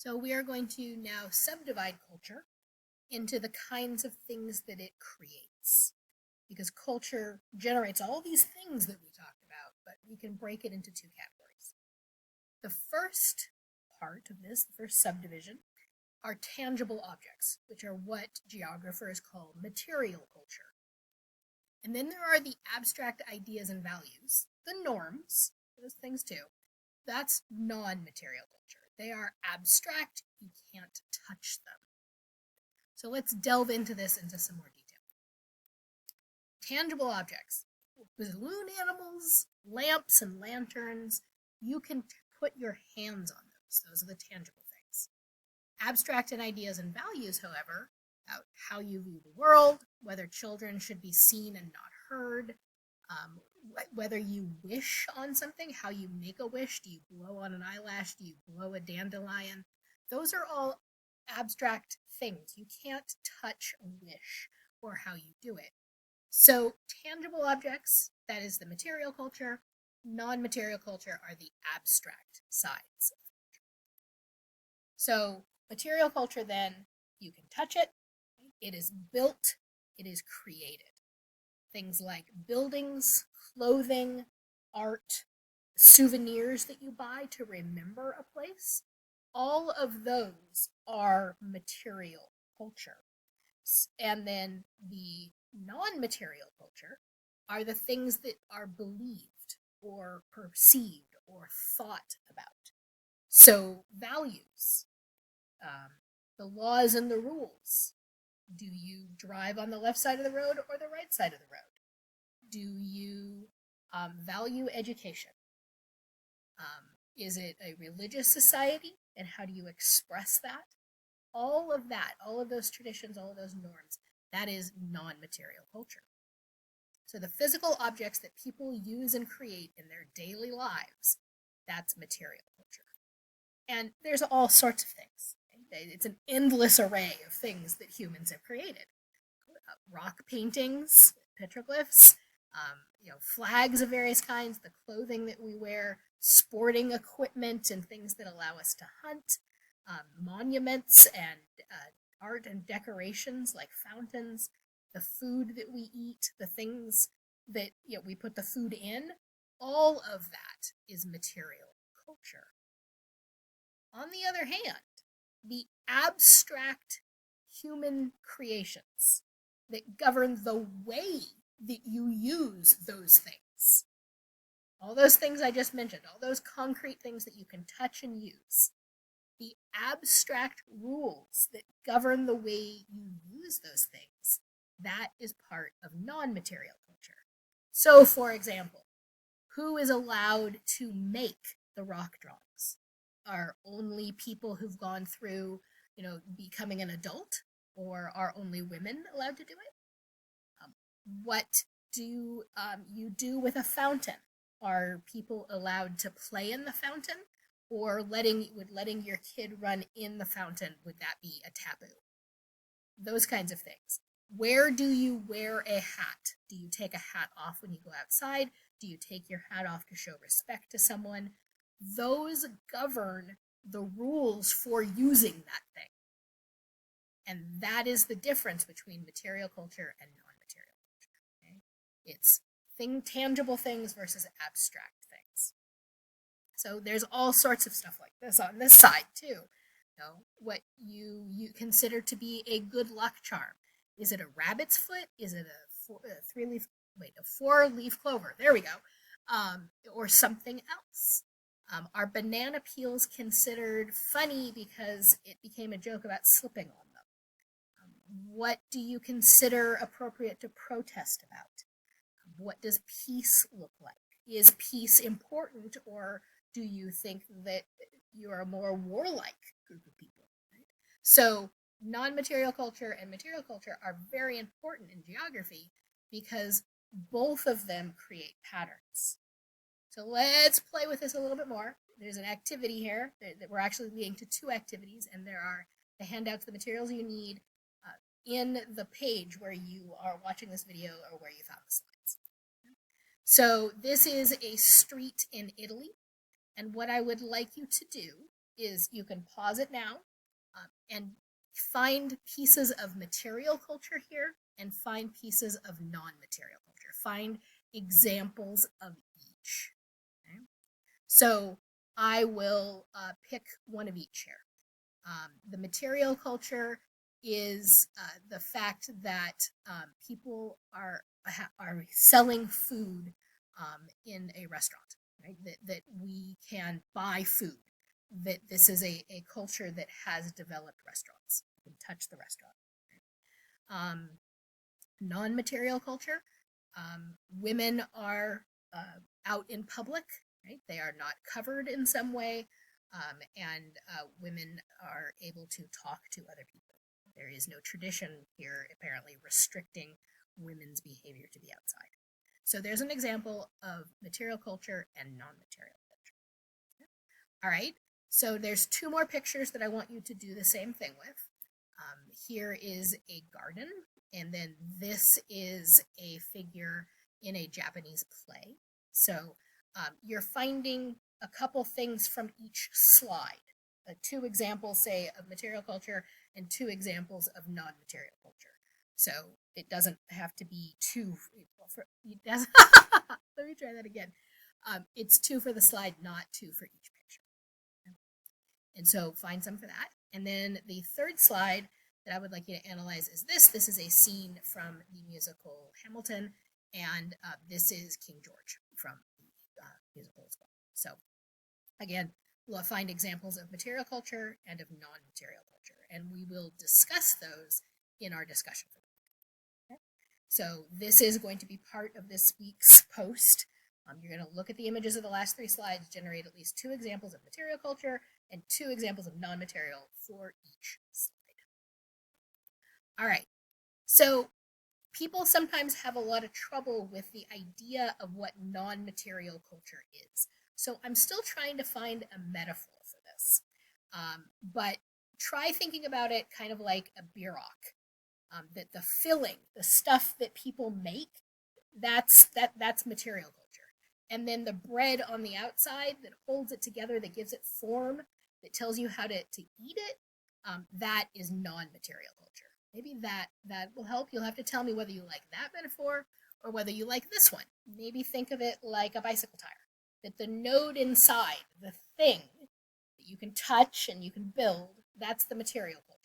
So we are going to now subdivide culture into the kinds of things that it creates. Because culture generates all these things that we talked about, but we can break it into two categories. The first part of this, the first subdivision, are tangible objects, which are what geographers call material culture. And then there are the abstract ideas and values, the norms, those things too. That's non-material culture. They are abstract, you can't touch them. So let's delve into this into some more detail. Tangible objects, balloon animals, lamps and lanterns, you can put your hands on those. Those are the tangible things. Abstract and ideas and values, however, about how you view the world, whether children should be seen and not heard, whether you wish on something, how you make a wish, do you blow on an eyelash, do you blow a dandelion? Those are all abstract things. You can't touch a wish or how you do it. So tangible objects, that is the material culture. Non-material culture are the abstract sides. So material culture, then, you can touch it. It is built. It is created. Things like buildings, clothing, art, souvenirs that you buy to remember a place, all of those are material culture. And then the non-material culture are the things that are believed or perceived or thought about. So values, the laws and the rules. Do you drive on the left side of the road or the right side of the road? Do you value education? Is it a religious society, and how do you express that? All of that, all of those traditions, all of those norms, that is non-material culture. So the physical objects that people use and create in their daily lives, that's material culture. And there's all sorts of things. It's an endless array of things that humans have created. Rock paintings, petroglyphs, flags of various kinds, the clothing that we wear, sporting equipment and things that allow us to hunt, monuments and art and decorations like fountains, the food that we eat, the things that we put the food in, all of that is material culture. On the other hand, the abstract human creations that govern the way that you use those things, all those things I just mentioned, all those concrete things that you can touch and use, the abstract rules that govern the way you use those things, that is part of non-material culture. So, for example, who is allowed to make the rock drawings? Are only people who've gone through, becoming an adult, or are only women allowed to do it? What do you do with a fountain? Are people allowed to play in the fountain? Or letting your kid run in the fountain, would that be a taboo? Those kinds of things. Where do you wear a hat? Do you take a hat off when you go outside? Do you take your hat off to show respect to someone? Those govern the rules for using that thing. And that is the difference between material culture and non-material culture. Okay? It's tangible things versus abstract things. So there's all sorts of stuff like this on this side too. What you consider to be a good luck charm. Is it a rabbit's foot? Is it a four-leaf clover? There we go. Or something else. Are banana peels considered funny because it became a joke about slipping on them? What do you consider appropriate to protest about? What does peace look like? Is peace important, or do you think that you are a more warlike group of people? Right? So non-material culture and material culture are very important in geography because both of them create patterns. So let's play with this a little bit more. There's an activity here that we're actually leading to two activities, and there are the handouts, the materials you need in the page where you are watching this video or where you found the slides. So this is a street in Italy, and what I would like you to do is you can pause it now and find pieces of material culture here and find pieces of non-material culture. Find examples of each. Okay? So I will pick one of each here. The material culture is the fact that people are selling food in a restaurant, right? That we can buy food. That this is a culture that has developed restaurants. You can touch the restaurant. Non-material culture, women are out in public, right? They are not covered in some way, and women are able to talk to other people. There is no tradition here, apparently, restricting women's behavior to be outside. So there's an example of material culture and non-material culture. Okay. All right, so there's two more pictures that I want you to do the same thing with. Here is a garden, and then this is a figure in a Japanese play. So you're finding a couple things from each slide. Two examples, say, of material culture and two examples of non-material culture. So it doesn't have to be two. Let me try that again. It's two for the slide, not two for each picture. And so find some for that. And then the third slide that I would like you to analyze is this. This is a scene from the musical Hamilton, and this is King George from the musical as well. So again, we'll find examples of material culture and of non-material culture, and we will discuss those in our discussion. Okay? So this is going to be part of this week's post. You're going to look at the images of the last three slides, generate at least two examples of material culture and two examples of non-material for each slide. All right, so people sometimes have a lot of trouble with the idea of what non-material culture is. So I'm still trying to find a metaphor for this, but try thinking about it kind of like a bierock. That the filling, the stuff that people make, that's material culture. And then the bread on the outside that holds it together, that gives it form, that tells you how to eat it, that is non-material culture. Maybe that will help. You'll have to tell me whether you like that metaphor or whether you like this one. Maybe think of it like a bicycle tire. That the node inside, the thing that you can touch and you can build, that's the material culture.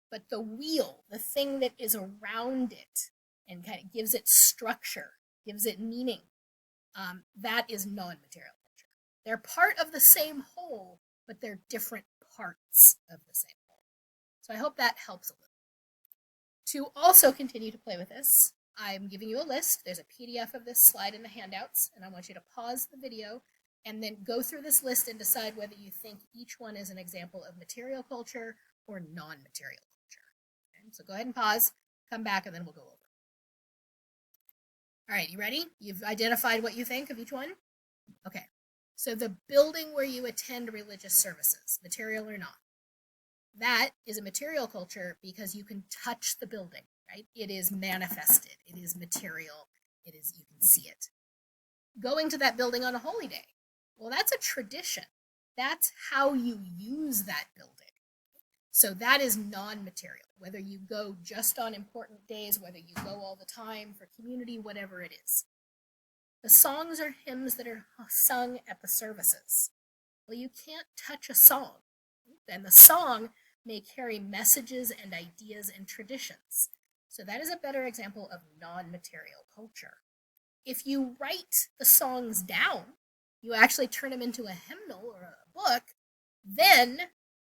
But the wheel, the thing that is around it and kind of gives it structure, gives it meaning, that is non-material culture. They're part of the same whole, but they're different parts of the same whole. So I hope that helps a little. To also continue to play with this, I'm giving you a list. There's a PDF of this slide in the handouts, and I want you to pause the video and then go through this list and decide whether you think each one is an example of material culture or non-material culture. Okay, so go ahead and pause, come back, and then we'll go over. All right, you ready? You've identified what you think of each one? Okay, so the building where you attend religious services, material or not, that is a material culture because you can touch the building, right? It is manifested, it is material, you can see it. Going to that building on a holy day, well, that's a tradition. That's how you use that building. So that is non-material, whether you go just on important days, whether you go all the time for community, whatever it is. The songs or hymns that are sung at the services. Well, you can't touch a song. And the song may carry messages and ideas and traditions. So that is a better example of non-material culture. If you write the songs down, you actually turn them into a hymnal or a book, then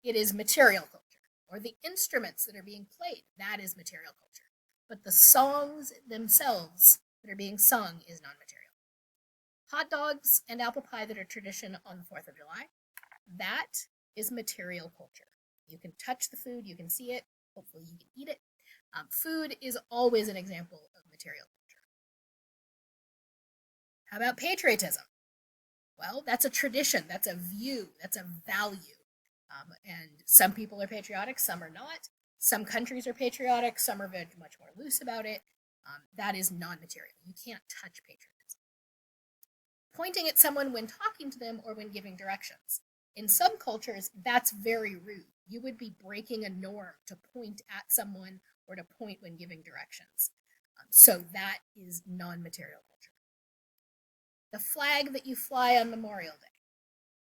it is material culture. Or the instruments that are being played, that is material culture. But the songs themselves that are being sung is non-material. Hot dogs and apple pie that are tradition on the 4th of July, that is material culture. You can touch the food, you can see it, hopefully you can eat it. Food is always an example of material culture. How about patriotism? Well, that's a tradition, that's a view, that's a value. And some people are patriotic, some are not. Some countries are patriotic, some are much more loose about it. That is non-material. You can't touch patriotism. Pointing at someone when talking to them or when giving directions. In some cultures, that's very rude. You would be breaking a norm to point at someone or to point when giving directions. So that is non-material culture. The flag that you fly on Memorial Day,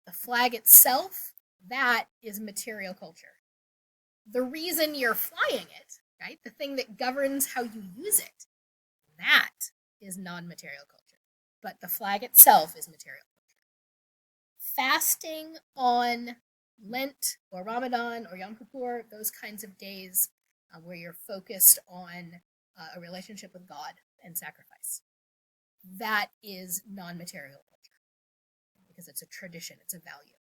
the flag itself, that is material culture. The reason you're flying it, right, the thing that governs how you use it, that is non-material culture. But the flag itself is material culture. Fasting on Lent or Ramadan or Yom Kippur, those kinds of days where you're focused on a relationship with God and sacrifice, that is non-material culture because it's a tradition, it's a value.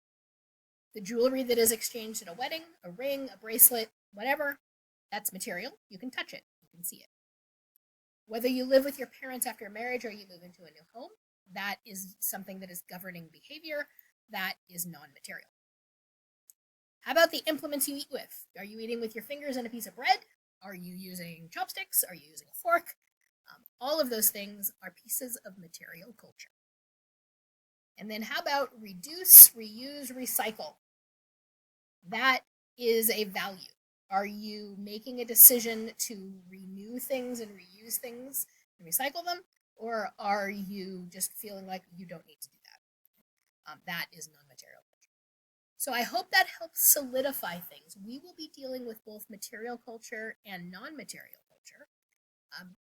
The jewelry that is exchanged at a wedding, a ring, a bracelet, whatever, that's material. You can touch it, you can see it. Whether you live with your parents after marriage or you move into a new home, that is something that is governing behavior. That is non-material. How about the implements you eat with? Are you eating with your fingers and a piece of bread? Are you using chopsticks? Are you using a fork? All of those things are pieces of material culture. And then how about reduce, reuse, recycle? That is a value. Are you making a decision to renew things and reuse things and recycle them? Or are you just feeling like you don't need to do that? That is non-material culture. So I hope that helps solidify things. We will be dealing with both material culture and non-material culture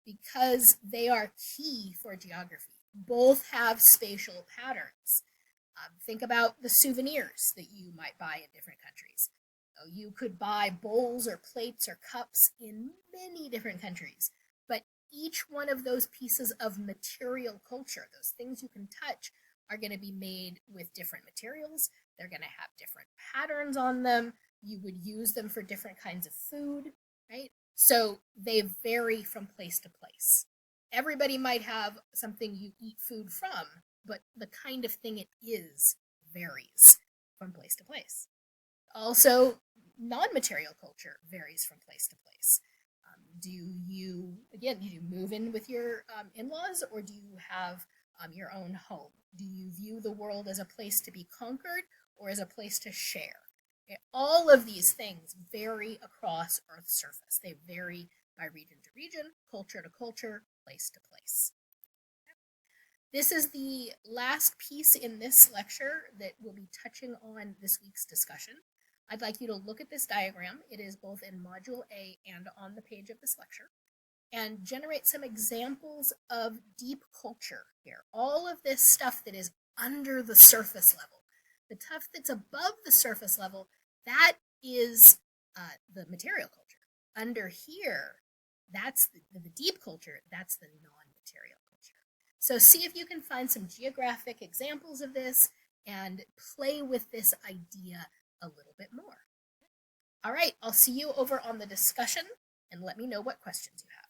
because they are key for geography. Both have spatial patterns. Think about the souvenirs that you might buy in different countries. You could buy bowls or plates or cups in many different countries, but each one of those pieces of material culture, those things you can touch, are going to be made with different materials. They're going to have different patterns on them. You would use them for different kinds of food, right? So they vary from place to place. Everybody might have something you eat food from, but the kind of thing it is varies from place to place. Also, non-material culture varies from place to place. Do you move in with your in-laws, or do you have your own home? Do you view the world as a place to be conquered or as a place to share? Okay, all of these things vary across Earth's surface. They vary by region to region, culture to culture, place to place. This is the last piece in this lecture that will be touching on this week's discussion. I'd like you to look at this diagram. It is both in Module A and on the page of this lecture, and generate some examples of deep culture here. All of this stuff that is under the surface level. The stuff that's above the surface level, that is the material culture. Under here, that's the deep culture, that's the non-material culture. So see if you can find some geographic examples of this and play with this idea a little bit more. All right, I'll see you over on the discussion, and let me know what questions you have.